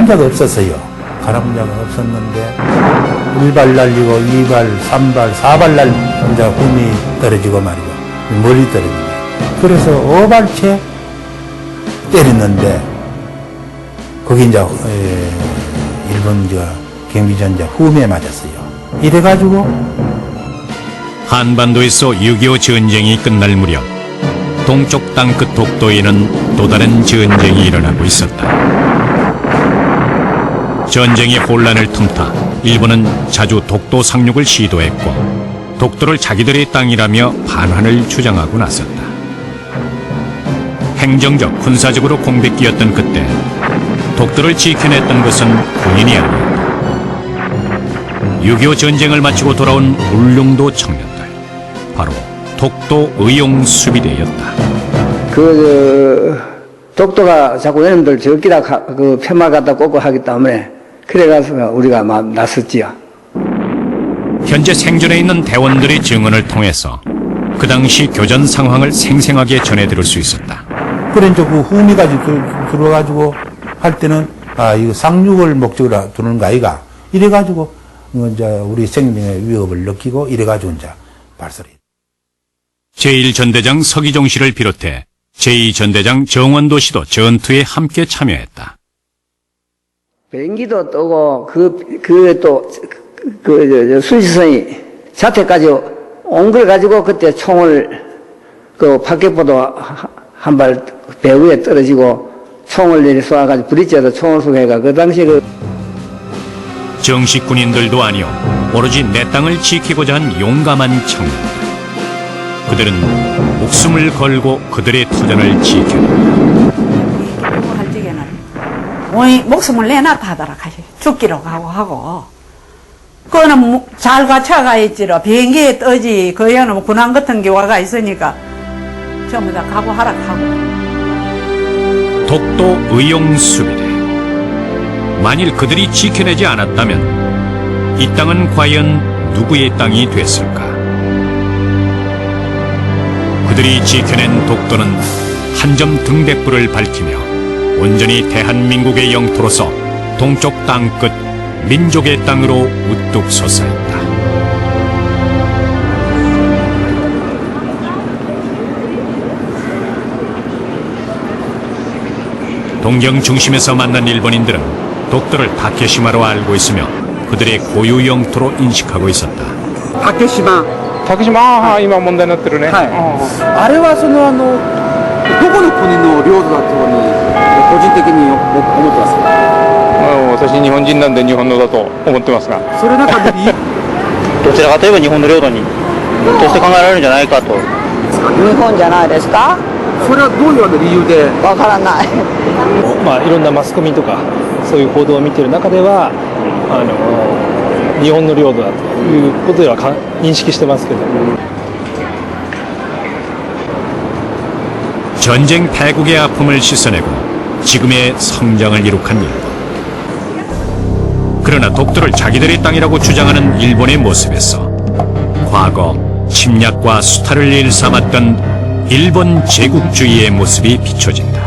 가람자가 없었어요. 가람자가 없었는데 1발 날리고 2발, 3발, 4발 날 이제 홈이 떨어지고 말이고 멀리 떨어지고 그래서 5발째 때렸는데 거기 이제 일본 경비전자 홈에 맞았어요. 이래가지고 한반도에서 6.25 전쟁이 끝날 무렵 동쪽 땅끝 독도에는 또 다른 전쟁이 일어나고 있었다. 전쟁의 혼란을 틈타 일본은 자주 독도 상륙을 시도했고 독도를 자기들의 땅이라며 반환을 주장하고 나섰다. 행정적, 군사적으로 공백기였던 그때 독도를 지켜냈던 것은 군인이 아니었다. 6.25 전쟁을 마치고 돌아온 울릉도 청년들, 바로 독도 의용수비대였다. 독도가 자꾸 얘네들 저기다 편말 갖다 꽂고 하기 때문에 그래가서 우리가 막 나섰지요. 현재 생존해 있는 대원들의 증언을 통해서 그 당시 교전 상황을 생생하게 전해들을 수 있었다. 그래 이제 그 후미까지 들어가지고 할 때는 이거 상륙을 목적으로 두는 거 아이가 이래가지고 이제 우리 생명의 위협을 느끼고 이래가지고 이제 발설이. 제1전대장 서기종 씨를 비롯해 제2전대장 정원도 씨도 전투에 함께 참여했다. 비행기도 뜨고 수지선이 자태까지 온 걸 가지고 그때 총을 파켓포도 한 발 배후에 떨어지고 총을 내리 쏘아가지고 브릿지에서 총을 쏘해가 그 당시 정식 군인들도 아니오 오로지 내 땅을 지키고자 한 용감한 청년들. 그들은 목숨을 걸고 그들의 터전을 지켰다. 할 적에는 목숨을 내놨다 하더라. 죽기로 하고 그거는 잘 갖춰가 있지로 비행기에 떠지 거기는 군함 같은 게 와가 있으니까 전부 다 각오하라 하고. 독도 의용수비대. 만일 그들이 지켜내지 않았다면 이 땅은 과연 누구의 땅이 됐을까? 그들이 지켜낸 독도는 한 점 등대불을 밝히며 온전히 대한민국의 영토로서 동쪽 땅끝 민족의 땅으로 우뚝 솟아있다. 동경 중심에서 만난 일본인들은 독도를 다케시마로 알고 있으며 그들의 고유 영토로 인식하고 있었다. 다케시마今問題になってるね。あれはどこの国の領土だと個人的に思ってますか？私日本人なんで日本のだと思ってますが。それ中でどちらかといえば日本の領土にとして考えられるんじゃないかと。日本じゃないですか？それはどういう理由で？わからない。いろんなマスコミとかそういう報道を見ている中では日本の領土だということでは認識してますけど。 전쟁 패국의 아픔을 씻어내고 지금의 성장을 이룩한 일본. 그러나 독도를 자기들의 땅이라고 주장하는 일본의 모습에서 과거 침략과 수탈을 일삼았던 일본 제국주의의 모습이 비춰진다.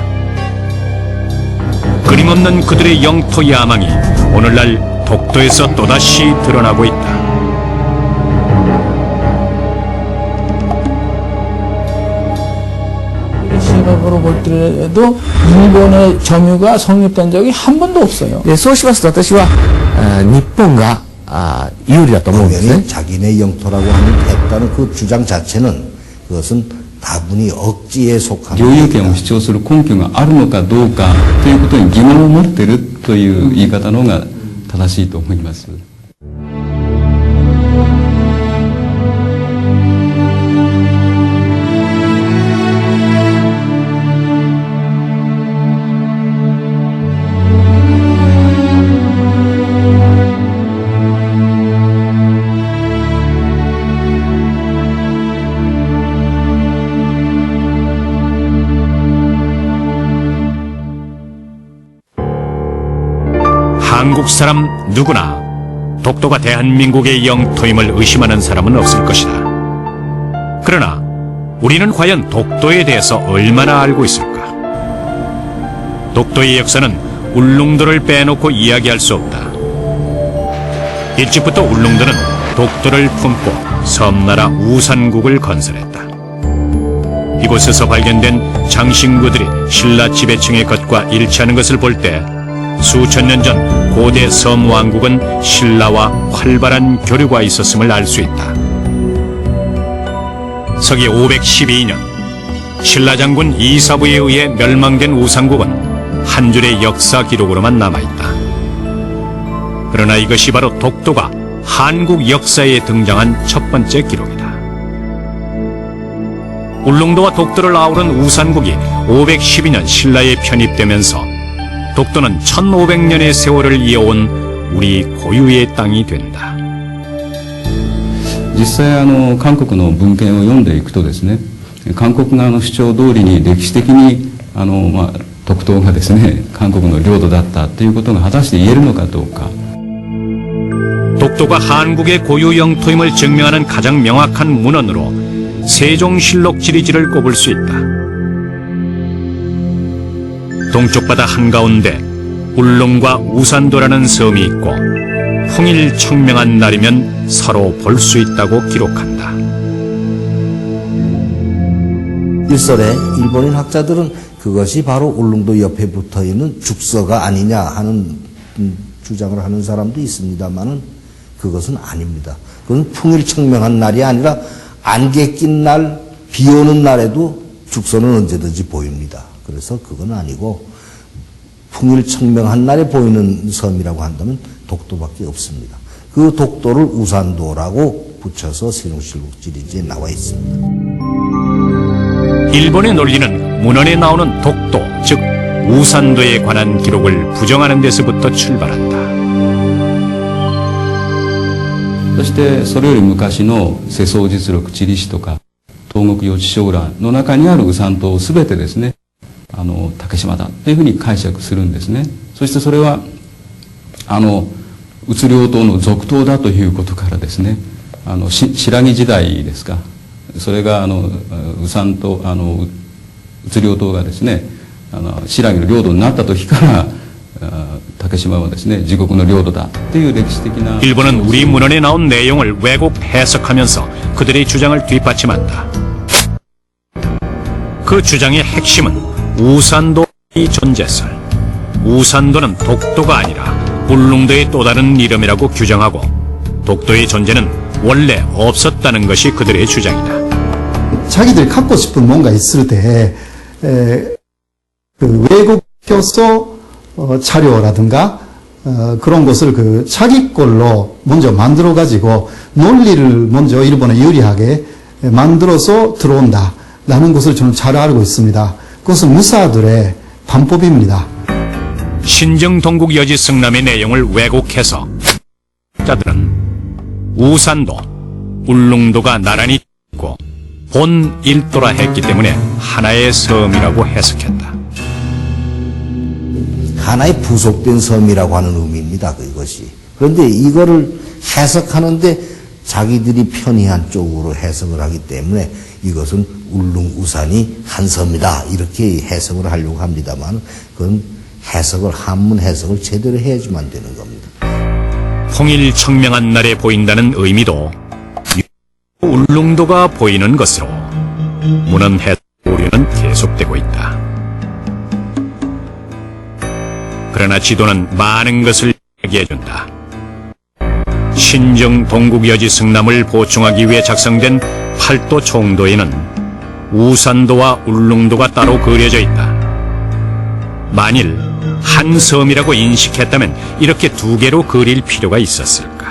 끊임없는 그들의 영토 야망이 오늘날 독도에서 또다시 드러나고 있다. 시각으로 볼 때도 일본의 점유가 성립된 적이 한 번도 없어요. そうしますと私は日本が有利だと思うんですね。 자기네 영토라고 했다는 그 주장 자체는 그것은 다분히 억지에 속한 領有権を主張する根拠があるのかどうかということに疑問を持っているという言い方の方が正しいと思います。 한국 사람 누구나 독도가 대한민국의 영토임을 의심하는 사람은 없을 것이다. 그러나 우리는 과연 독도에 대해서 얼마나 알고 있을까? 독도의 역사는 울릉도를 빼놓고 이야기할 수 없다. 일찍부터 울릉도는 독도를 품고 섬나라 우산국을 건설했다. 이곳에서 발견된 장신구들이 신라 지배층의 것과 일치하는 것을 볼 때 수천 년 전 고대 섬 왕국은 신라와 활발한 교류가 있었음을 알 수 있다. 서기 512년 신라 장군 이사부에 의해 멸망된 우산국은 한 줄의 역사 기록으로만 남아있다. 그러나 이것이 바로 독도가 한국 역사에 등장한 첫 번째 기록이다. 울릉도와 독도를 아우른 우산국이 512년 신라에 편입되면서 독도는 1500년의 세월을 이어온 우리 고유의 땅이 된다. 実際韓国の文献を読んでいくとですね、韓国側の主張通りに歴史的に独島がですね、韓国の領土だったということが果たして言えるのかどうか。 독도가 한국의 고유 영토임을 증명하는 가장 명확한 문헌으로 세종실록 지리지를 꼽을 수 있다. 동쪽 바다 한가운데 울릉과 우산도라는 섬이 있고 풍일청명한 날이면 서로 볼 수 있다고 기록한다. 일설에 일본인 학자들은 그것이 바로 울릉도 옆에 붙어있는 죽서가 아니냐 하는 주장을 하는 사람도 있습니다만은 그것은 아닙니다. 그건 풍일청명한 날이 아니라 안개 낀 날, 비 오는 날에도 죽서는 언제든지 보입니다. 그래서 그건 아니고 풍일청명한 날에 보이는 섬이라고 한다면 독도밖에 없습니다. 그 독도를 우산도라고 붙여서 세종실록 지리지에 나와 있습니다. 일본의 논리는 문헌에 나오는 독도, 즉 우산도에 관한 기록을 부정하는 데서부터 출발한다. そしてそれより昔の世相実録地理史とか東国予知小覧の中にあるウサン島を全てですね、竹島だというふうに解釈するんですね。そしてそれは宇津両島の属島だということからですね、新羅時代ですか、それがウサン島宇津両島がですね、新羅の領土になった時から竹島はですね、自国の領土だという歴史的な 일본은 우리 문헌에 나온 내용을 왜곡 해석하면서 그들의 주장을 뒷받침한다. 그 주장의 핵심은 우산도의 존재설. 우산도는 독도가 아니라 울릉도의 또 다른 이름이라고 규정하고 독도의 존재는 원래 없었다는 것이 그들의 주장이다. 자기들이 갖고 싶은 뭔가 있을 때 그 외국 교서 자료라든가 그런 것을 자기 걸로 먼저 만들어 가지고 논리를 먼저 일본에 유리하게 만들어서 들어온다라는 것을 저는 잘 알고 있습니다. 그것은 무사들의 반법입니다. 신정 동국 여지 승남의 내용을 왜곡해서 자들은 우산도, 울릉도가 나란히 있고 본 일도라 했기 때문에 하나의 섬이라고 해석했다. 하나의 부속된 섬이라고 하는 의미입니다. 이것이. 그런데 이거를 해석하는데 자기들이 편의한 쪽으로 해석을 하기 때문에 이것은 울릉우산이 한 섬이다 이렇게 해석을 하려고 합니다만 그건 한문 해석을 제대로 해야지만 되는 겁니다. 풍일청명한 날에 보인다는 의미도 울릉도가 보이는 것으로 문헌 해석 오류는 계속되고 있다. 그러나 지도는 많은 것을 얘기해준다. 신정 동국여지 승남을 보충하기 위해 작성된 팔도 총도에는 우산도와 울릉도가 따로 그려져 있다. 만일 한 섬이라고 인식했다면 이렇게 두 개로 그릴 필요가 있었을까?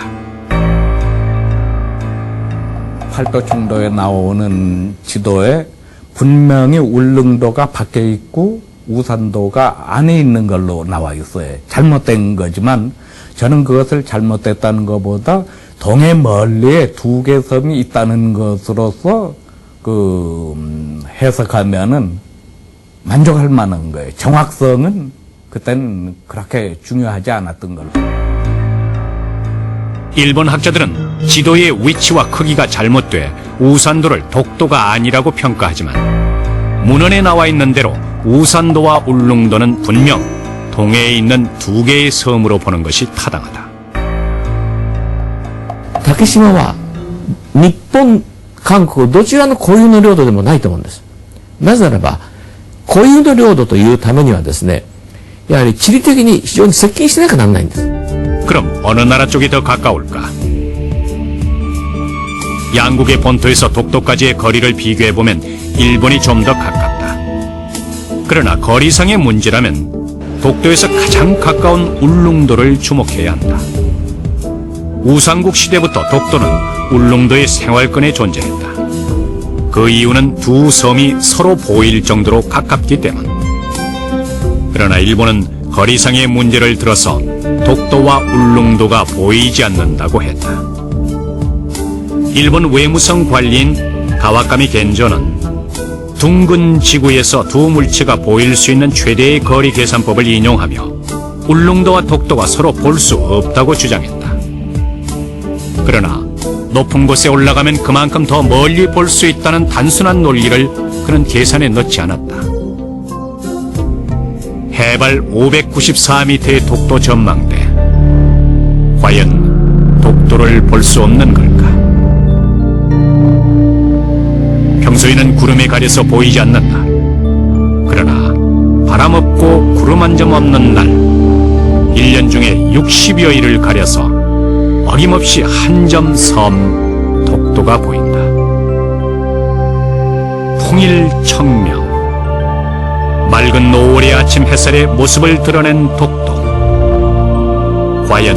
팔도 총도에 나오는 지도에 분명히 울릉도가 밖에 있고 우산도가 안에 있는 걸로 나와 있어요. 잘못된 거지만 저는 그것을 잘못됐다는 것보다 동해 멀리에 두 개 섬이 있다는 것으로서 해석하면은 만족할 만한 거예요. 정확성은 그때는 그렇게 중요하지 않았던 걸로. 일본 학자들은 지도의 위치와 크기가 잘못돼 우산도를 독도가 아니라고 평가하지만 문헌에 나와 있는 대로 우산도와 울릉도는 분명 동해에 있는 두 개의 섬으로 보는 것이 타당하다. 竹島は日本、韓国どちらの固有の領土でもないと思うんです。なぜならば固有の領土というためにはですね、やはり地理的に非常に接近しなきゃならないんです。 그럼 어느 나라 쪽이 더 가까울까? 양국의 본토에서 독도까지의 거리를 비교해보면 일본이 좀 더 가깝다. 그러나 거리상의 문제라면 독도에서 가장 가까운 울릉도를 주목해야 한다. 우상국 시대부터 독도는 울릉도의 생활권에 존재했다. 그 이유는 두 섬이 서로 보일 정도로 가깝기 때문. 그러나 일본은 거리상의 문제를 들어서 독도와 울릉도가 보이지 않는다고 했다. 일본 외무성 관리인 가와카미 겐조는 둥근 지구에서 두 물체가 보일 수 있는 최대의 거리 계산법을 인용하며 울릉도와 독도가 서로 볼 수 없다고 주장했다. 그러나 높은 곳에 올라가면 그만큼 더 멀리 볼 수 있다는 단순한 논리를 그는 계산에 넣지 않았다. 해발 594m의 독도 전망대. 과연 독도를 볼 수 없는 걸까? 평소에는 구름에 가려서 보이지 않는다. 그러나 바람 없고 구름 한 점 없는 날, 1년 중에 60여일을 가려서 어김없이 한 점 섬 독도가 보인다. 통일청명. 맑은 노을의 아침 햇살에 모습을 드러낸 독도. 과연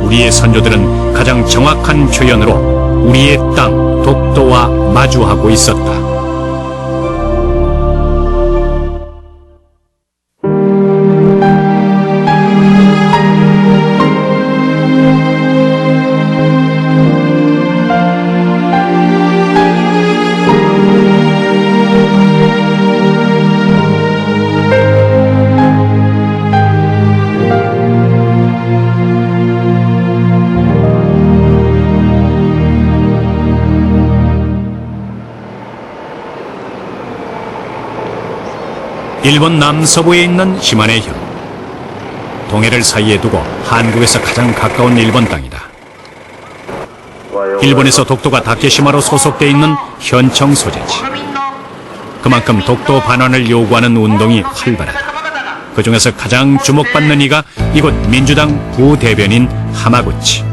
우리의 선조들은 가장 정확한 표현으로 우리의 땅 독도와 마주하고 있었다. 일본 남서부에 있는 시마네현. 동해를 사이에 두고 한국에서 가장 가까운 일본 땅이다. 일본에서 독도가 다케시마로 소속돼 있는 현청 소재지. 그만큼 독도 반환을 요구하는 운동이 활발하다. 그 중에서 가장 주목받는 이가 이곳 민주당 부대변인 하마구치.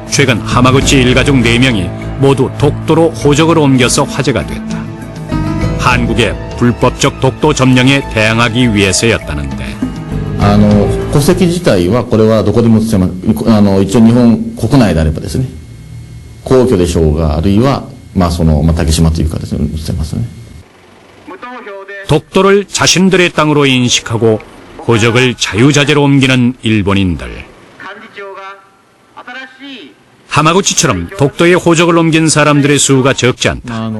최근 하마구치 일가족 4명이 모두 독도로 호적을 옮겨서 화제가 됐다. 한국의 불법적 독도 점령에 대항하기 위해서였다는데. 戸籍自体はこれはどこでも移せます。一応日本国内であればですね、皇居でしょうが、あるいは竹島というかですね、移せますね。 독도를 자신들의 땅으로 인식하고 호적을 자유자재로 옮기는 일본인들. 하마구치처럼 독도에 호적을 옮긴 사람들의 수가 적지 않다.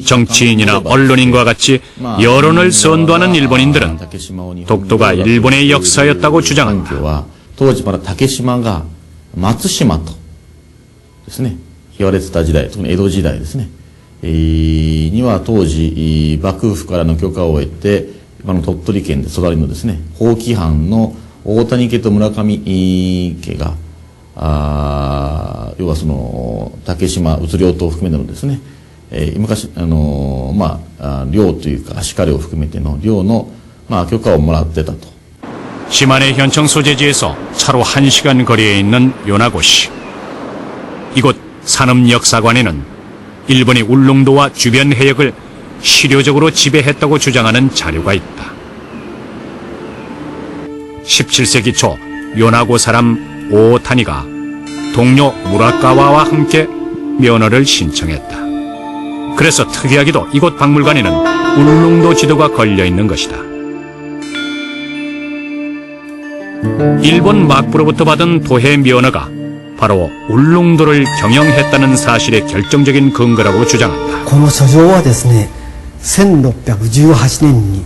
정치인이나 언론인과 같이 여론을 선도하는 일본인들은 독도가 일본의 역사였다고 주장한다. 当時まだ竹島が松島とですね、言われてた時代、特に江戸時代ですね、には当時幕府からの許可を得て鳥取県で育りのですね、宝亀藩の大谷家と村上家が要は竹島宇津領島を含めてのですね、昔領というか鹿領を含めての領の許可をもらってたと。 시마네 현청 소재지에서 차로 1시간 거리에 있는 요나고시. 이곳 산업역사관에는 일본이 울릉도와 주변 해역을 실효적으로 지배했다고 주장하는 자료가 있다. 17세기 초 요나고 사람 오타니가 동료 무라카와와 함께 면허를 신청했다. 그래서 특이하게도 이곳 박물관에는 울릉도 지도가 걸려있는 것이다. 일본 막부로부터 받은 도해 면허가 바로 울릉도를 경영했다는 사실의 결정적인 근거라고 주장한다. この書状はですね、1618年に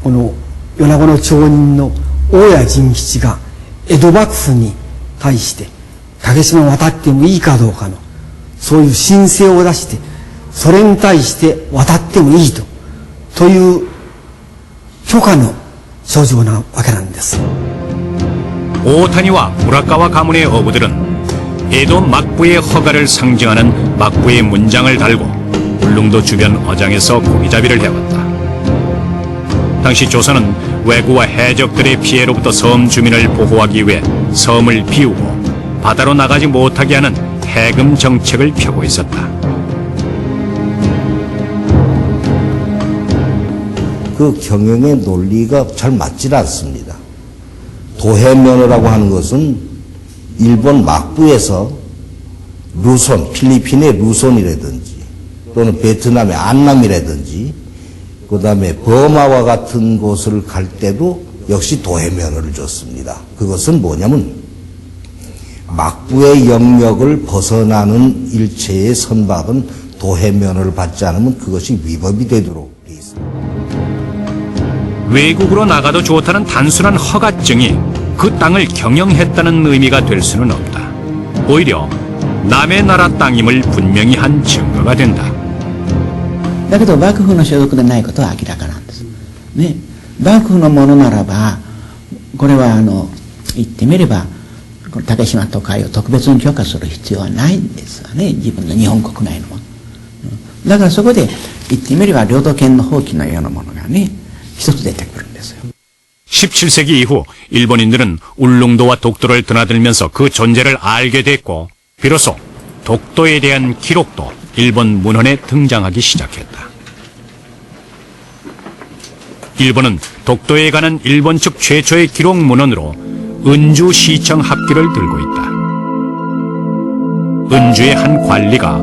この米子の町人の大谷仁吉が江戸幕府に対して竹島を渡ってもいいかどうかのそういう申請を出して、それに対して渡ってもいいという許可の症状なわけなんです。 오타니와 무라카와 가문의 어부들은 에도 막부의 허가를 상징하는 막부의 문장을 달고 울릉도 주변 어장에서 고기잡이를 해왔다. 당시 조선은 왜구와 해적들의 피해로부터 섬 주민을 보호하기 위해 섬을 비우고 바다로 나가지 못하게 하는 해금 정책을 펴고 있었다. 그 경영의 논리가 잘 맞질 않습니다. 도해면허라고 하는 것은 일본 막부에서 루손, 필리핀의 루손이라든지 또는 베트남의 안남이라든지 그 다음에 버마와 같은 곳을 갈 때도 역시 도해면허를 줬습니다. 그것은 뭐냐면 막부의 영역을 벗어나는 일체의 선박은 도해면허를 받지 않으면 그것이 위법이 되도록 돼 있습니다. 외국으로 나가도 좋다는 단순한 허가증이 그 땅을 경영했다는 의미가 될 수는 없다. 오히려 남의 나라 땅임을 분명히 한 증거가 된다. だけど幕府の所属でないことは明らかなんです。ね、幕府のものならば、これは言ってみれば、この竹島と海を特別に許可する必要はないんですわね、自分の日本国内のもの。だからそこで言ってみれば領土権の放棄のようなものがね、一つ出てくるんですよ。 17세기 이후 일본인들은 울릉도와 독도를 드나들면서 그 존재를 알게 됐고 비로소 독도에 대한 기록도 일본 문헌에 등장하기 시작했다. 일본은 독도에 관한 일본 측 최초의 기록 문헌으로 은주시청 합기를 들고 있다. 은주의 한 관리가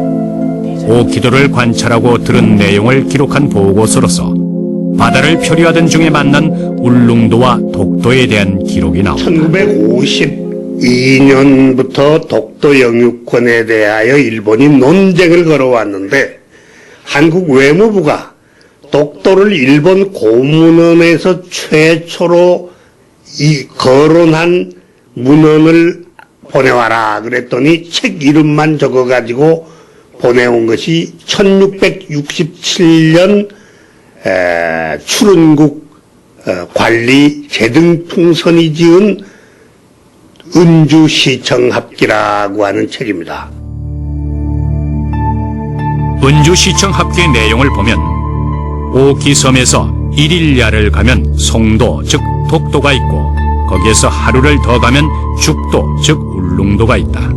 오키도를 관찰하고 들은 내용을 기록한 보고서로서 바다를 표류하던 중에 만난 울릉도와 독도에 대한 기록이 나온다. 1952년부터 독도 영유권에 대하여 일본이 논쟁을 걸어왔는데 한국 외무부가 독도를 일본 고문원에서 최초로 거론한 문헌을 보내와라 그랬더니 책 이름만 적어가지고 보내온 것이 1667년 출은국 관리 재등풍선이 지은 은주시청합기라고 하는 책입니다. 은주시청합기의 내용을 보면 오키섬에서 1일야를 가면 송도 즉 독도가 있고 거기에서 하루를 더 가면 죽도 즉 울릉도가 있다.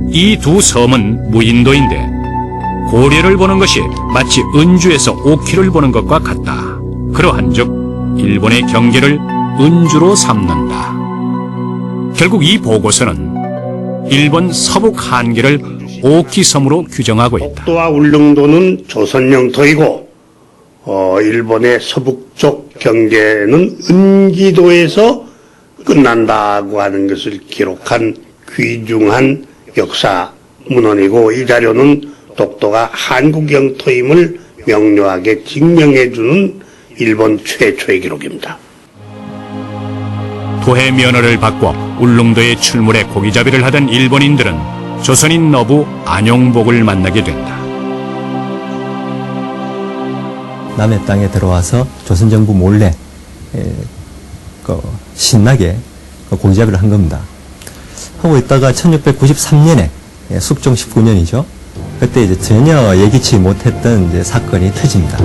이 두 섬은 무인도인데 고려를 보는 것이 마치 은주에서 오키를 보는 것과 같다. 그러한즉 일본의 경계를 은주로 삼는다. 결국 이 보고서는 일본 서북 한계를 오키섬으로 규정하고 있다. 독도와 울릉도는 조선 영토이고 일본의 서북쪽 경계는 은기도에서 끝난다고 하는 것을 기록한 귀중한 역사 문헌이고 이 자료는 독도가 한국 영토임을 명료하게 증명해주는 일본 최초의 기록입니다. 도해 면허를 받고 울릉도에 출몰해 고기잡이를 하던 일본인들은 조선인 너부 안용복을 만나게 된다. 남의 땅에 들어와서 조선정부 몰래 신나게 고기잡이를 한 겁니다. 하고 있다가 1693년에 숙종 19년이죠. 그때 이제 전혀 예기치 못했던 이제 사건이 터집니다.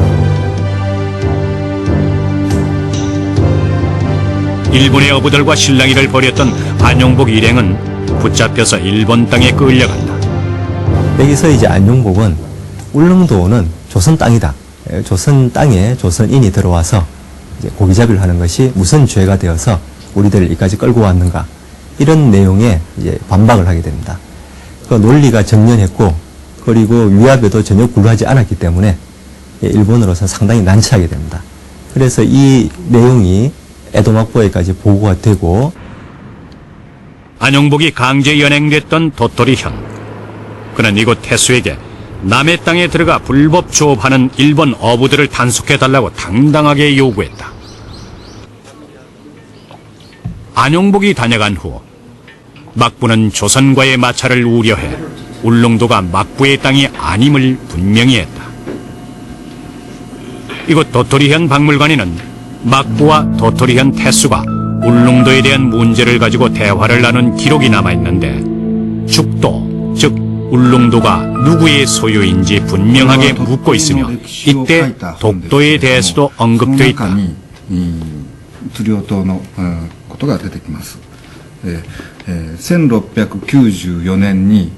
일본의 어부들과 실랑이를 벌였던 안용복 일행은 붙잡혀서 일본 땅에 끌려간다. 여기서 이제 안용복은 울릉도는 조선 땅이다. 조선 땅에 조선인이 들어와서 이제 고기잡이를 하는 것이 무슨 죄가 되어서 우리들을 여기까지 끌고 왔는가. 이런 내용에 이제 반박을 하게 됩니다. 그 논리가 정연했고 그리고 위압에도 전혀 굴하지 않았기 때문에 일본으로서 상당히 난처하게 됩니다. 그래서 이 내용이 에도막보에까지 보고가 되고 안용복이 강제 연행됐던 도토리현. 그는 이곳 태수에게 남의 땅에 들어가 불법 조업하는 일본 어부들을 단속해달라고 당당하게 요구했다. 안용복이 다녀간 후 막부는 조선과의 마찰을 우려해 울릉도가 막부의 땅이 아님을 분명히 했다. 이곳 도토리현 박물관에는 막부와 도토리현 태수가 울릉도에 대한 문제를 가지고 대화를 나눈 기록이 남아있는데 죽도, 즉 울릉도가 누구의 소유인지 분명하게 묻고 있으며 이때 독도에 대해서도 언급되어 있다. 釣り島のことが出てきます。1694年に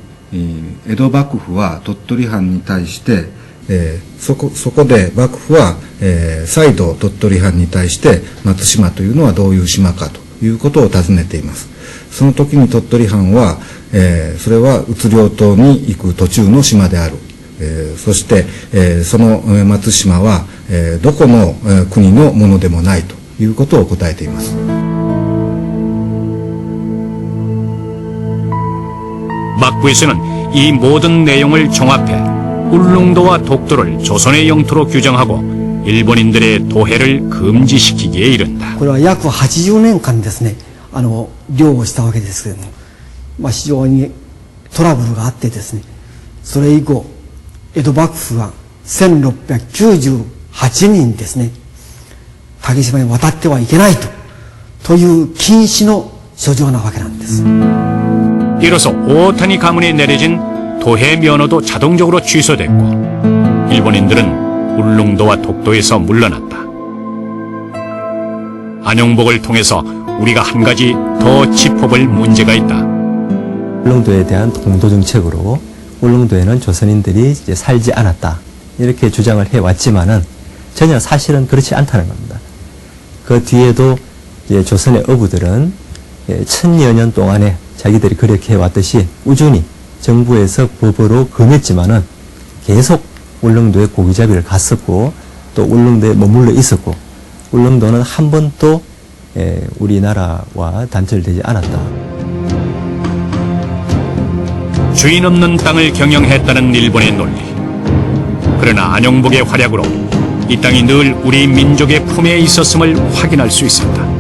江戸幕府は鳥取藩に対してそこで幕府は再度鳥取藩に対して松島というのはどういう島かということを尋ねています。その時に鳥取藩はそれは宇領島に行く途中の島である。そしてその松島はどこの国のものでもないということを答えています。 막부에서는 이 모든 내용을 종합해 울릉도와 독도를 조선의 영토로 규정하고 일본인들의 도해를 금지시키기에 이른다. これは約80年間ですね、漁をしたわけですけれども、非常にトラブルがあってですね、それ以降、江戸幕府は1698年ですね、竹島に渡ってはいけないという禁止の書状なわけなんです。 이로써 오타니 가문에 내려진 도해 면허도 자동적으로 취소됐고 일본인들은 울릉도와 독도에서 물러났다. 안용복을 통해서 우리가 한 가지 더 짚어볼 문제가 있다. 울릉도에 대한 동도 정책으로 울릉도에는 조선인들이 이제 살지 않았다 이렇게 주장을 해왔지만은 전혀 사실은 그렇지 않다는 겁니다. 그 뒤에도 이제 조선의 어부들은 1000여 년 동안에 자기들이 그렇게 해왔듯이 꾸준히 정부에서 법으로 금했지만은 계속 울릉도에 고기잡이를 갔었고 또 울릉도에 머물러 있었고 울릉도는 한 번도 우리나라와 단절되지 않았다. 주인 없는 땅을 경영했다는 일본의 논리. 그러나 안용복의 활약으로 이 땅이 늘 우리 민족의 품에 있었음을 확인할 수 있었다.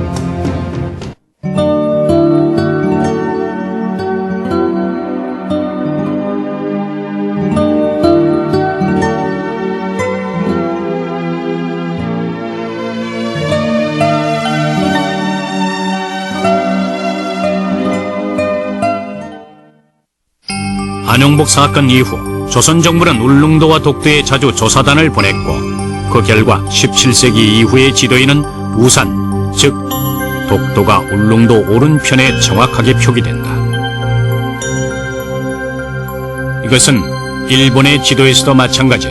안용복 사건 이후 조선 정부는 울릉도와 독도에 자주 조사단을 보냈고 그 결과 17세기 이후의 지도에는 우산, 즉 독도가 울릉도 오른편에 정확하게 표기된다. 이것은 일본의 지도에서도 마찬가지.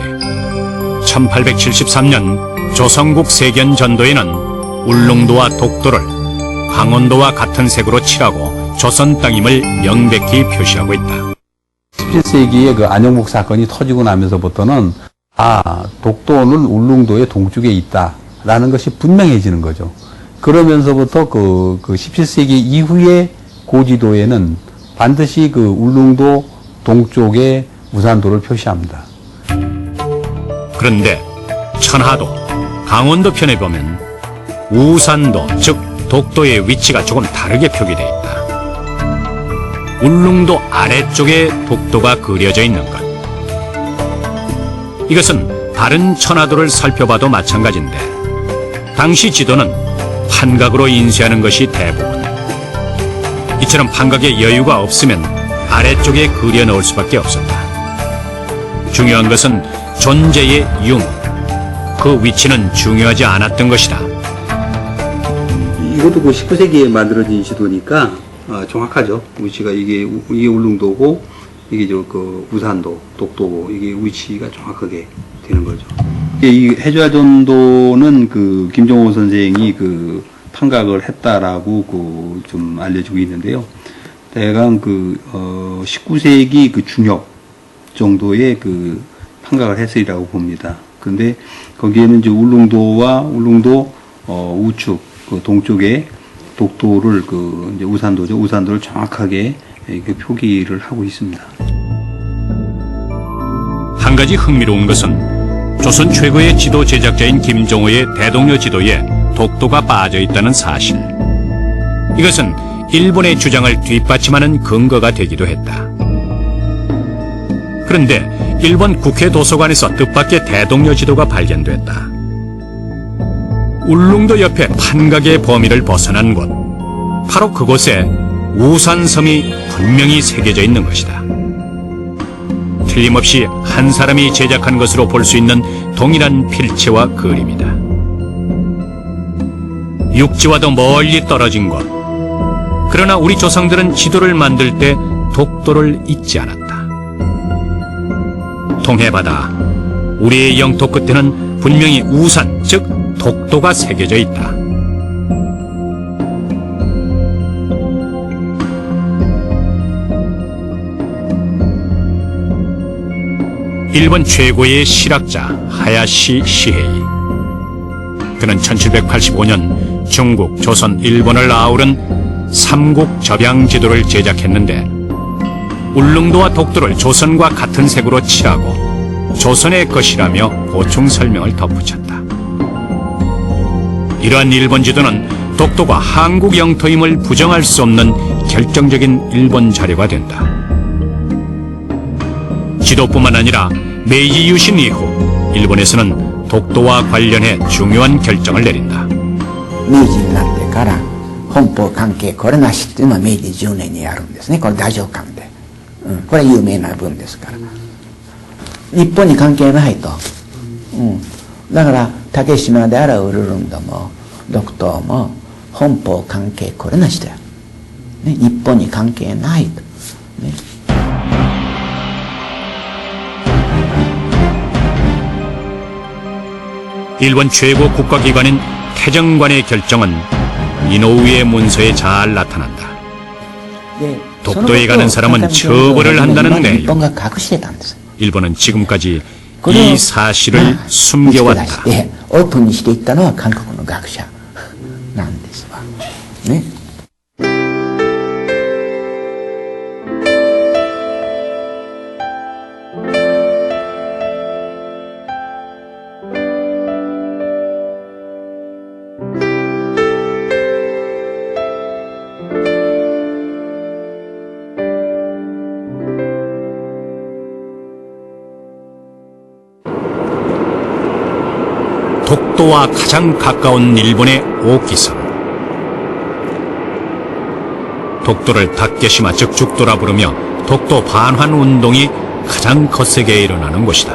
1873년 조선국 세견 전도에는 울릉도와 독도를 강원도와 같은 색으로 칠하고 조선 땅임을 명백히 표시하고 있다. 17세기에 그 안용복 사건이 터지고 나면서부터는 독도는 울릉도의 동쪽에 있다라는 것이 분명해지는 거죠. 그러면서부터 그 17세기 이후의 고지도에는 반드시 그 울릉도 동쪽에 우산도를 표시합니다. 그런데 천하도, 강원도 편에 보면 우산도, 즉 독도의 위치가 조금 다르게 표기되어 있다. 울릉도 아래쪽에 독도가 그려져 있는 것. 이것은 다른 천하도를 살펴봐도 마찬가지인데 당시 지도는 판각으로 인쇄하는 것이 대부분. 이처럼 판각에 여유가 없으면 아래쪽에 그려 넣을 수밖에 없었다. 중요한 것은 존재의 유무. 그 위치는 중요하지 않았던 것이다. 이것도 그 19세기에 만들어진 지도니까 정확하죠. 위치가 이게 울릉도고 이게 그 우산도, 독도고 이게 위치가 정확하게 되는 거죠. 이 해좌전도는 그 김정호 선생이 그 판각을 했다라고 그 좀 알려지고 있는데요. 대강 그 19세기 그 중엽 정도의 그 판각을 했으리라고 봅니다. 근데 거기에는 이제 울릉도와 울릉도 우측 그 동쪽에 독도를 그 이제 우산도죠. 우산도를 정확하게 이렇게 표기를 하고 있습니다. 한 가지 흥미로운 것은 조선 최고의 지도 제작자인 김정호의 대동여 지도에 독도가 빠져 있다는 사실. 이것은 일본의 주장을 뒷받침하는 근거가 되기도 했다. 그런데 일본 국회 도서관에서 뜻밖의 대동여 지도가 발견됐다. 울릉도 옆에 판각의 범위를 벗어난 곳, 바로 그곳에 우산섬이 분명히 새겨져 있는 것이다. 틀림없이 한 사람이 제작한 것으로 볼 수 있는 동일한 필체와 그림이다. 육지와도 멀리 떨어진 곳. 그러나 우리 조상들은 지도를 만들 때 독도를 잊지 않았다. 동해바다, 우리의 영토 끝에는 분명히 우산, 즉 독도가 새겨져 있다. 일본 최고의 실학자 하야시 시헤이. 그는 1785년 중국, 조선, 일본을 아우른 삼국 접양 지도를 제작했는데 울릉도와 독도를 조선과 같은 색으로 칠하고 조선의 것이라며 보충 설명을 덧붙였다. 이러한 일본 지도는 독도가 한국 영토임을 부정할 수 없는 결정적인 일본 자료가 된다. 지도뿐만 아니라 메이지 유신 이후 일본에서는 독도와 관련해 중요한 결정을 내린다. 明治になってから本邦関係これなしっていうのは明治10年にやるんですね。これ太政官で、これは有名な文ですから、日本に関係ないと、だから竹島であらウルルンドも独島も本邦関係これなしだよ、ね、日本に関係ないと、ね。 일본 최고 국가기관인 태정관의 결정은 이노우의 문서에 잘 나타난다. 독도에 가는 사람은 처벌을 한다는 내용. 일본은 지금까지 이 사실을 숨겨왔다. 오픈을していったのは韓国の学者なんですわ。ね。 독도와 가장 가까운 일본의 오키섬. 독도를 다케시마 즉 죽도라 부르며 독도 반환 운동이 가장 거세게 일어나는 곳이다.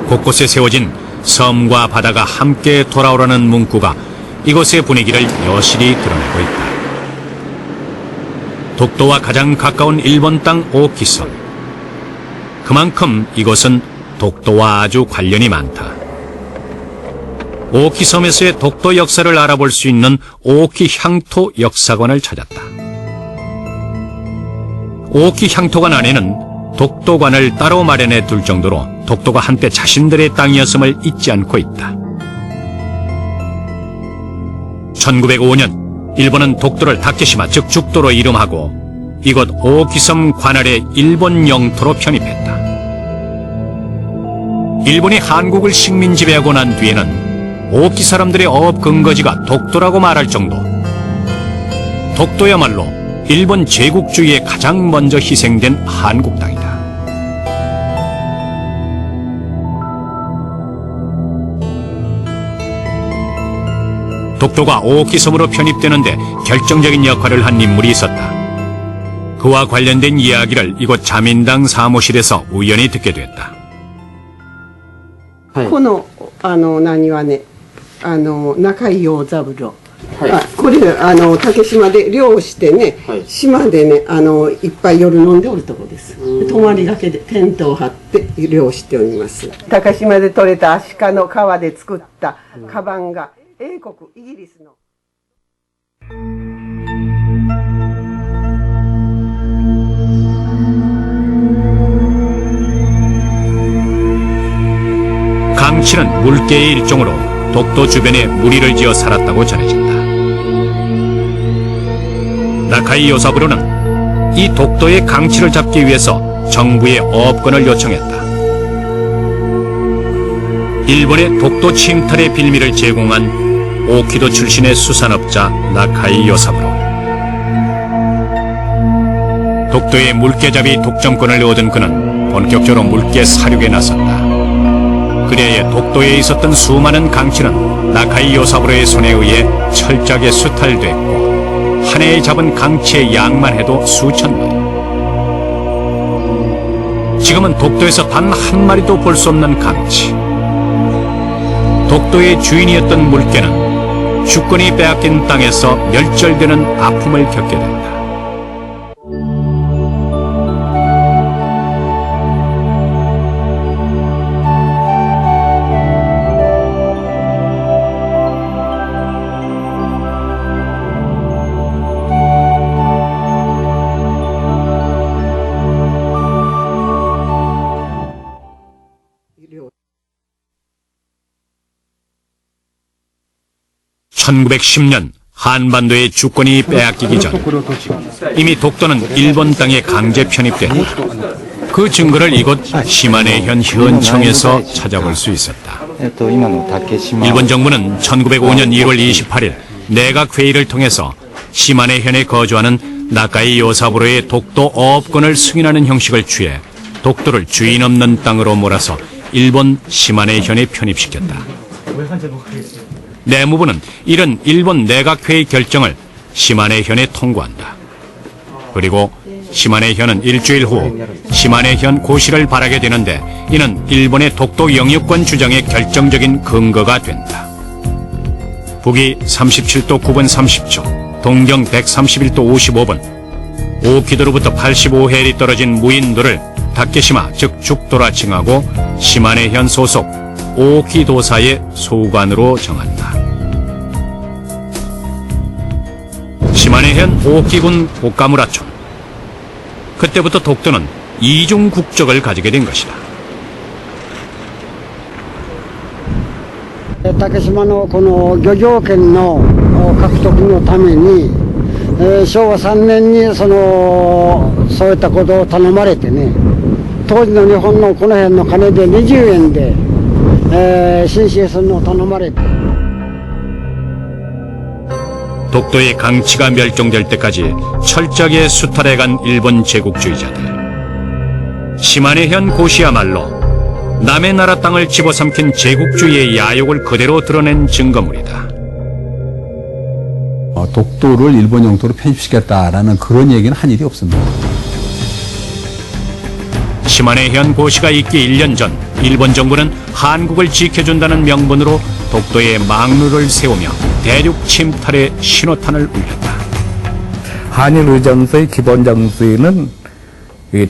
곳곳에 세워진 섬과 바다가 함께 돌아오라는 문구가 이곳의 분위기를 여실히 드러내고 있다. 독도와 가장 가까운 일본 땅 오키섬. 그만큼 이곳은 독도와 아주 관련이 많다. 오키섬에서의 독도 역사를 알아볼 수 있는 오키향토 역사관을 찾았다. 오키향토관 안에는 독도관을 따로 마련해 둘 정도로 독도가 한때 자신들의 땅이었음을 잊지 않고 있다. 1905년 일본은 독도를 다케시마 즉 죽도로 이름하고 이곳 오키섬 관할의 일본 영토로 편입했다. 일본이 한국을 식민 지배하고 난 뒤에는 오키 사람들의 어업 근거지가 독도라고 말할 정도. 독도야말로 일본 제국주의에 가장 먼저 희생된 한국 땅이다. 독도가 오키섬으로 편입되는데 결정적인 역할을 한 인물이 있었다. 그와 관련된 이야기를 이곳 자민당 사무실에서 우연히 듣게 됐다. この何はね中井陽三郎、これ竹島で漁をしてね、島でねいっぱい夜飲んでおるとこです。泊まりがけでテントを張って漁をしております。竹島で採れたアシカの皮で作ったカバンが英国イギリスの 강치는 물개의 일종으로 독도 주변에 무리를 지어 살았다고 전해진다. 나카이 요사부로는 이 독도의 강치를 잡기 위해서 정부에 어업권을 요청했다. 일본의 독도 침탈의 빌미를 제공한 오키도 출신의 수산업자 나카이 요사부로. 독도의 물개잡이 독점권을 얻은 그는 본격적으로 물개 사륙에 나섰다. 그래야 독도에 있었던 수많은 강치는 나카이 요사부로의 손에 의해 철저하게 수탈됐고 한 해에 잡은 강치의 양만 해도 수천 마리. 지금은 독도에서 단 한 마리도 볼 수 없는 강치. 독도의 주인이었던 물개는 주권이 빼앗긴 땅에서 멸절되는 아픔을 겪게 된다. (1910년) 한반도의 주권이 빼앗기기 전 이미 독도는 일본 땅에 강제 편입됐다. 그 증거를 이곳 시마네현 현청에서 찾아볼 수 있었다. 일본 정부는 1905년 1월 28일 내각회의를 통해서 시마네현에 거주하는 나카이 요사부로의 독도 어업권을 승인하는 형식을 취해 독도를 주인 없는 땅으로 몰아서 일본 시마네현에 편입시켰다. 내무부는 이런 일본 내각회의 결정을 시마네현에 통고한다. 그리고 시마네현은 일주일 후 시마네현 고시를 발하게 되는데 이는 일본의 독도 영유권 주장의 결정적인 근거가 된다. 북위 37도 9분 30초, 동경 131도 55분, 오키도로부터 85해리 떨어진 무인도를 다케시마 즉 죽도라 칭하고 시마네현 소속 오키도사의 소관으로 정한다. 시마네현 오키군 오카무라촌. 그때부터 독도는 이중 국적을 가지게 된 것이다. 竹島のこの漁業権の獲得のために、昭和3年にそういったことを頼まれてね、当時の日本のこの辺の金で20円で、申請するのを頼まれて。 독도의 강치가 멸종될 때까지 철저하게 수탈해간 일본 제국주의자들. 시마네현 고시야말로 남의 나라 땅을 집어삼킨 제국주의의 야욕을 그대로 드러낸 증거물이다. 독도를 일본 영토로 편입시켰다라는 그런 얘기는 한 일이 없습니다. 시마네현 고시가 있기 1년 전 일본 정부는 한국을 지켜준다는 명분으로 독도에 망루를 세우며 대륙 침탈의 신호탄을 울렸다. 한일 의정서의 기본 정수는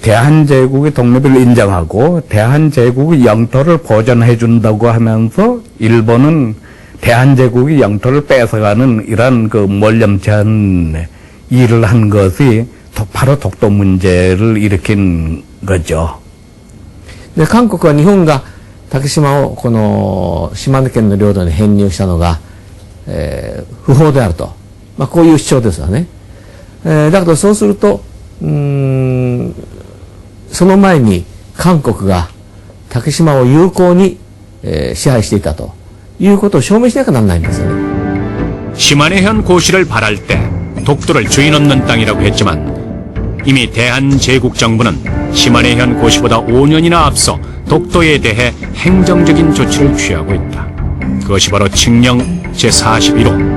대한제국의 독립을 인정하고 대한제국의 영토를 보존해준다고 하면서 일본은 대한제국의 영토를 뺏어가는 이런 그 몰염찬 일을 한 것이 바로 독도 문제를 일으킨 거죠. 네, 한국과 일본이 竹島をこの島根県の領土に編入したのが、不法であると、こういう主張ですわね。だけどそうするとその前に韓国が竹島を有効に、支配していたということを証明しなきゃならないんですよね。 시마네현 고시를 발할 때 독도를 주인 없는 땅이라고 했지만 이미 대한제국정부는 시마네현 고시보다 5년이나 앞서 독도에 대해 행정적인 조치를 취하고 있다. 그것이 바로 칙령 제41호.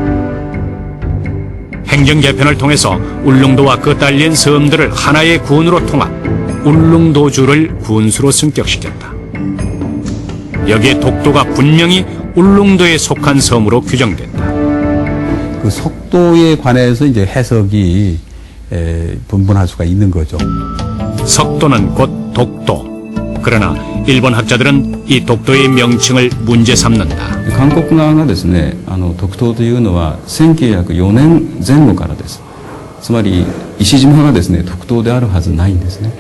행정 개편을 통해서 울릉도와 그 딸린 섬들을 하나의 군으로 통합, 울릉도주를 군수로 승격시켰다. 여기에 독도가 분명히 울릉도에 속한 섬으로 규정된다. 그 속도에 관해서 이제 해석이 분분할 수가 있는 거죠. 석도는 곧 독도. 그러나 일본 학자들은 이 독도의 명칭을 문제 삼는다. 한국側がですね、独島というのは1904年前後からです。つまり石島がですね、独島であるはずないんですね。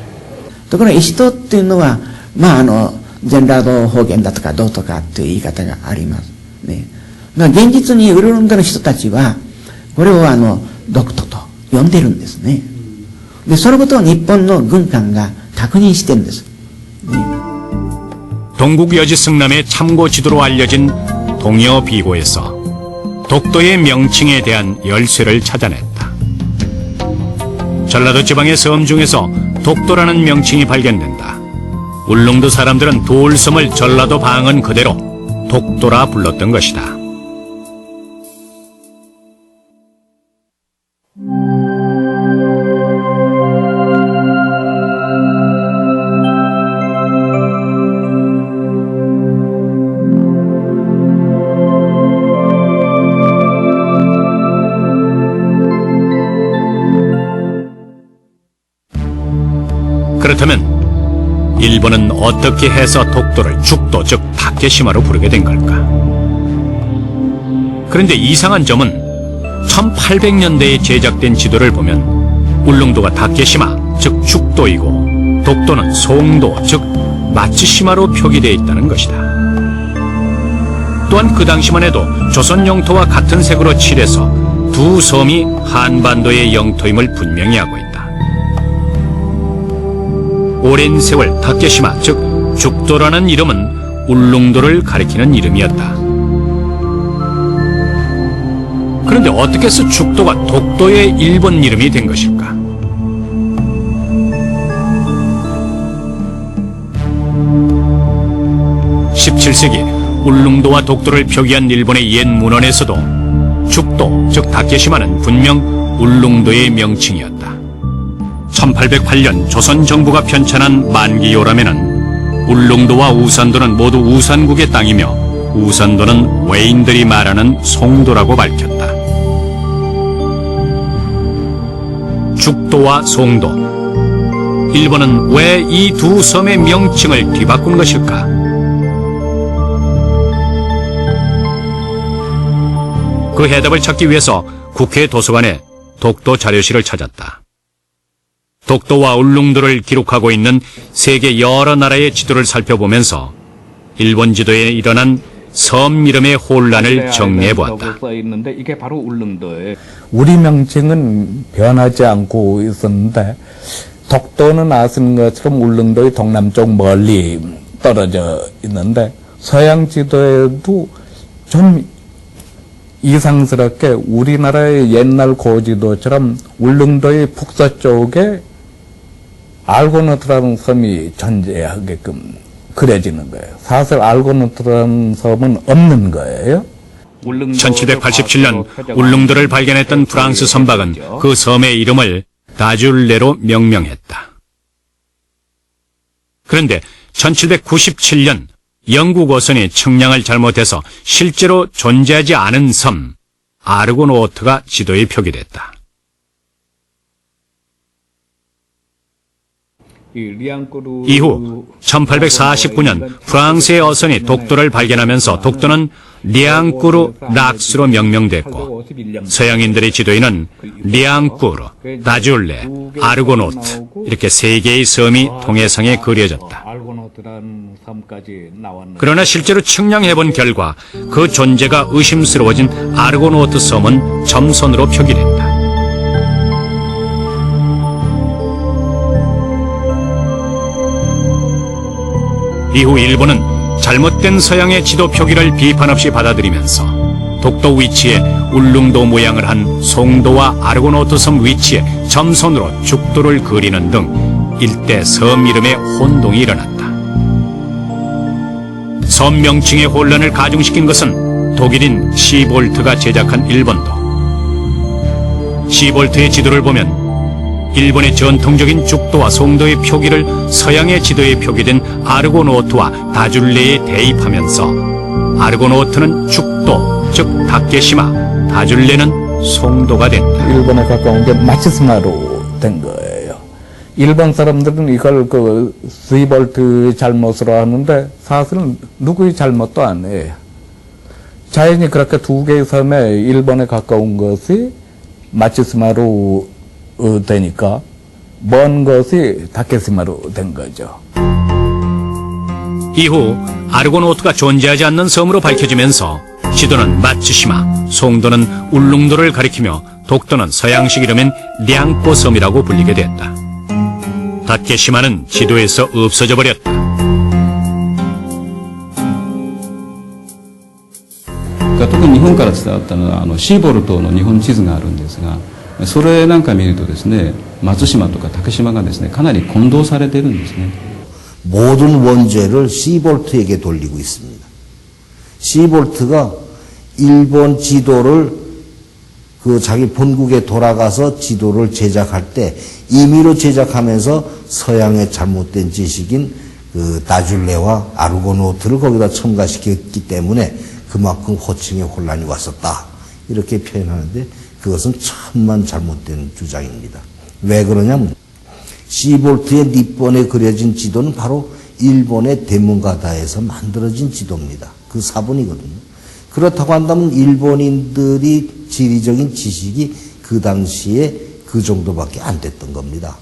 ところが石島っていうのは、ジェンラード方言だとかどうとかっていう言い方がありますね。現実にウルルンドの人たちはこれを独島と呼んでるんですね。でそのことを日本の軍艦が確認してるんです。 동국여지 승남의 참고 지도로 알려진 동여비고에서 독도의 명칭에 대한 열쇠를 찾아냈다. 전라도 지방의 섬 중에서 독도라는 명칭이 발견된다. 울릉도 사람들은 도울섬을 전라도 방언 그대로 독도라 불렀던 것이다. 그렇다면 일본은 어떻게 해서 독도를 죽도 즉 다케시마로 부르게 된 걸까? 그런데 이상한 점은 1800년대에 제작된 지도를 보면 울릉도가 다케시마 즉 죽도이고 독도는 송도 즉 마츠시마로 표기되어 있다는 것이다. 또한 그 당시만 해도 조선 영토와 같은 색으로 칠해서 두 섬이 한반도의 영토임을 분명히 하고 있다. 오랜 세월 다케시마 즉 죽도라는 이름은 울릉도를 가리키는 이름이었다. 그런데 어떻게 해서 죽도가 독도의 일본 이름이 된 것일까? (17세기) 울릉도와 독도를 표기한 일본의 옛 문헌에서도 죽도 즉 다케시마는 분명 울릉도의 명칭이었다. 1808년 조선 정부가 편찬한 만기요람에는 울릉도와 우산도는 모두 우산국의 땅이며 우산도는 외인들이 말하는 송도라고 밝혔다. 죽도와 송도, 일본은 왜 이 두 섬의 명칭을 뒤바꾼 것일까? 그 해답을 찾기 위해서 국회 도서관에 독도 자료실을 찾았다. 독도와 울릉도를 기록하고 있는 세계 여러 나라의 지도를 살펴보면서 일본 지도에 일어난 섬 이름의 혼란을 정리해보았다. 이게 바로 울릉도예요. 우리 명칭은 변하지 않고 있었는데 독도는 아시는 것처럼 울릉도의 동남쪽 멀리 떨어져 있는데 서양 지도에도 좀 이상스럽게 우리나라의 옛날 고지도처럼 울릉도의 북서쪽에 알고노트라는 섬이 존재하게끔 그려지는 거예요. 사실 알고노트라는 섬은 없는 거예요. 1787년 울릉도를 발견했던 프랑스 선박은 그 섬의 이름을 다줄레로 명명했다. 그런데 1797년 영국 어선이 측량을 잘못해서 실제로 존재하지 않은 섬 아르고노트가 지도에 표기됐다. 이후 1849년 프랑스의 어선이 독도를 발견하면서 독도는 리앙꾸르 락스로 명명됐고 서양인들의 지도에는 리앙꾸르, 다줄레, 아르고노트 이렇게 세 개의 섬이 동해상에 그려졌다. 그러나 실제로 측량해본 결과 그 존재가 의심스러워진 아르고노트 섬은 점선으로 표기됐다. 이후 일본은 잘못된 서양의 지도 표기를 비판 없이 받아들이면서 독도 위치에 울릉도 모양을 한 송도와 아르고노트 섬 위치에 점선으로 죽도를 그리는 등 일대 섬 이름의 혼동이 일어났다. 섬 명칭의 혼란을 가중시킨 것은 독일인 시볼트가 제작한 일본도. 시볼트의 지도를 보면 일본의 전통적인 죽도와 송도의 표기를 서양의 지도에 표기된 아르고노트와 다줄레에 대입하면서 아르고노트는 죽도, 즉 다케시마, 다줄레는 송도가 된다. 일본에 가까운 게 마츠스마로 된 거예요. 일본 사람들은 이걸 그 스위볼트 잘못으로 하는데 사실은 누구의 잘못도 아니에요. 자연히 그렇게 두 개의 섬에 일본에 가까운 것이 마츠스마로 되니까 먼 것이 다케시마로 된 거죠. 이후 아르고노트가 존재하지 않는 섬으로 밝혀지면서 지도는 마츠시마, 송도는 울릉도를 가리키며 독도는 서양식 이름인 량꼬 섬이라고 불리게 됐다. 다케시마는 지도에서 없어져 버렸다.特に日本から伝わったのはシーボルトの日本地図があるんですが、それなんか見るとですね、松島とか竹島がですね、かなり混同されているんですね。 모든 원죄를 시볼트에게 돌리고 있습니다. 시볼트가 일본 지도를 그 자기 본국에 돌아가서 지도를 제작할 때 임의로 제작하면서 서양의 잘못된 지식인 그 다줄레와 아르고노트를 거기다 첨가시켰기 때문에 그만큼 호칭에 혼란이 왔었다. 이렇게 표현하는데 그것은 천만 잘못된 주장입니다. 왜 그러냐면 시볼트의 닛본에 그려진 지도는 바로 일본의 대문가다에서 만들어진 지도입니다. 그 사본이거든요. 그렇다고 한다면 일본인들이 지리적인 지식이 그 당시에 그 정도밖에 안 됐던 겁니다.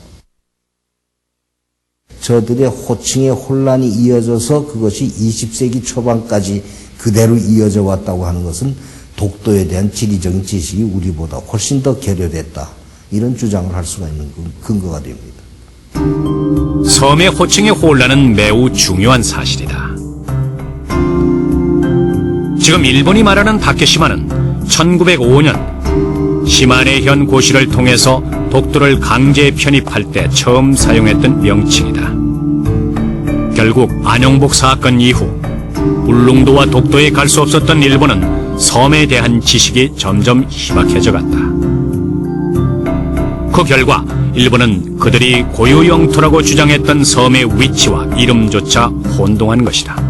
저들의 호칭의 혼란이 이어져서 그것이 20세기 초반까지 그대로 이어져 왔다고 하는 것은 독도에 대한 지리적인 지식이 우리보다 훨씬 더 결여됐다. 이런 주장을 할 수가 있는 근거가 됩니다. 섬의 호칭의 혼란은 매우 중요한 사실이다. 지금 일본이 말하는 다케시마는 1905년 시마네현 고시를 통해서 독도를 강제 편입할 때 처음 사용했던 명칭이다. 결국 안용복 사건 이후 울릉도와 독도에 갈 수 없었던 일본은 섬에 대한 지식이 점점 희박해져 갔다. 그 결과 일본은 그들이 고유 영토라고 주장했던 섬의 위치와 이름조차 혼동한 것이다.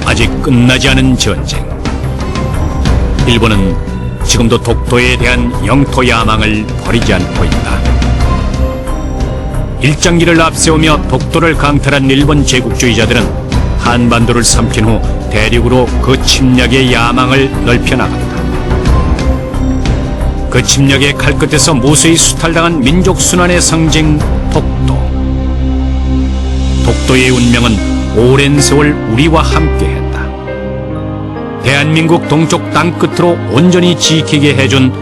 아직 끝나지 않은 전쟁. 일본은 지금도 독도에 대한 영토 야망을 버리지 않고 있다. 일장기를 앞세우며 독도를 강탈한 일본 제국주의자들은 한반도를 삼킨 후 대륙으로 그 침략의 야망을 넓혀나갔다. 그 침략의 칼끝에서 무수히 수탈당한 민족 순환의 상징 독도. 독도의 운명은 오랜 세월 우리와 함께했다. 대한민국 동쪽 땅끝으로 온전히 지키게 해준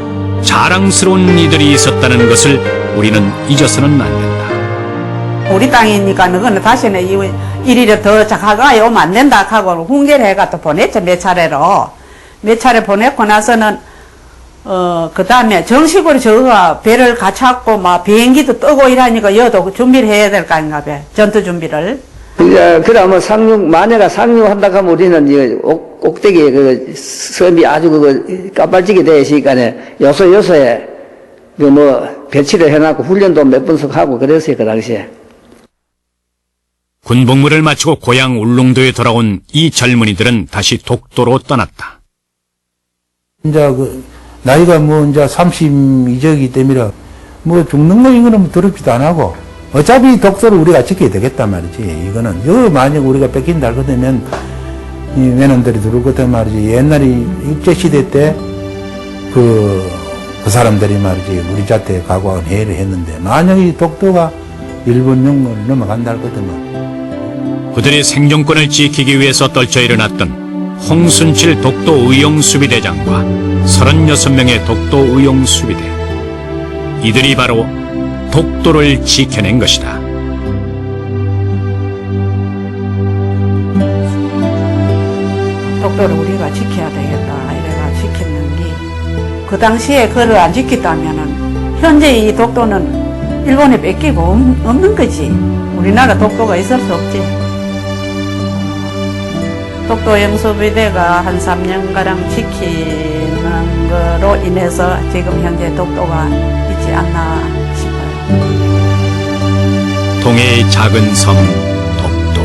자랑스러운 이들이 있었다는 것을 우리는 잊어서는 안 된다. 우리 땅이니까 너는 다시는 이리로 더 가까이 오면 안 된다 하고 훈계를 해가 또 보냈죠. 몇 차례로. 몇 차례 보냈고 나서는 그 다음에 정식으로 저가 배를 갖춰갖고 막 비행기도 뜨고 이러니까 여도 준비를 해야 될 거 아닌가 봐. 전투 준비를. 그러면 만약에 상륙한다 하면 우리는 이 꼭대기에 그 섬이 아주 그 까발지게 되어 있으니까 요소요소에 뭐 배치를 해놨고 훈련도 몇 번씩 하고 그랬어요, 그 당시에. 군복무를 마치고 고향 울릉도에 돌아온 이 젊은이들은 다시 독도로 떠났다. 이제 그 나이가 뭐 이제 32적이기 때문에 뭐 죽는 거 이거는 더럽지도 안 하고 어차피 독도를 우리가 지켜야 되겠단 말이지. 이거는 만약 우리가 뺏긴다 그러면 이 외놈들이 들어올 거단 말이지. 옛날에 일제시대 때 그 사람들이 말이지 우리 자태 각오한 회의를 했는데 만약에 독도가 일본 영토를 넘어간다 하거든요. 그들의 생존권을 지키기 위해서 떨쳐 일어났던 홍순칠 독도 의용수비대장과 36명의 독도 의용수비대. 이들이 바로 독도를 지켜낸 것이다. 독도를 우리가 지켜야 되겠다. 이래가 지켰는 게 그 당시에 그걸 안 지켰다면은 현재 이 독도는 일본에 뺏기고 없는 거지. 우리나라 독도가 있을 수 없지. 독도 영수비대가 한 3년가량 지키는 거로 인해서 지금 현재 독도가 있지 않나 싶어요. 동해의 작은 섬 독도.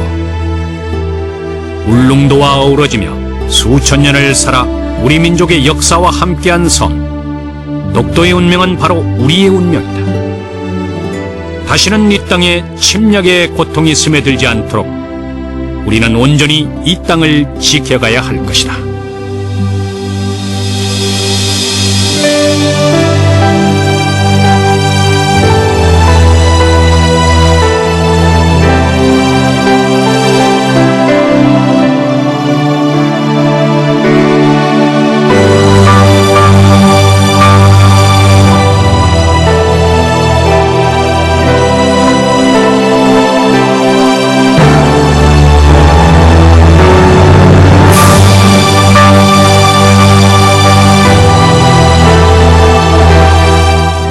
울릉도와 어우러지며 수천 년을 살아 우리 민족의 역사와 함께한 섬. 독도의 운명은 바로 우리의 운명이다. 다시는 이 땅에 침략의 고통이 스며들지 않도록 우리는 온전히 이 땅을 지켜가야 할 것이다.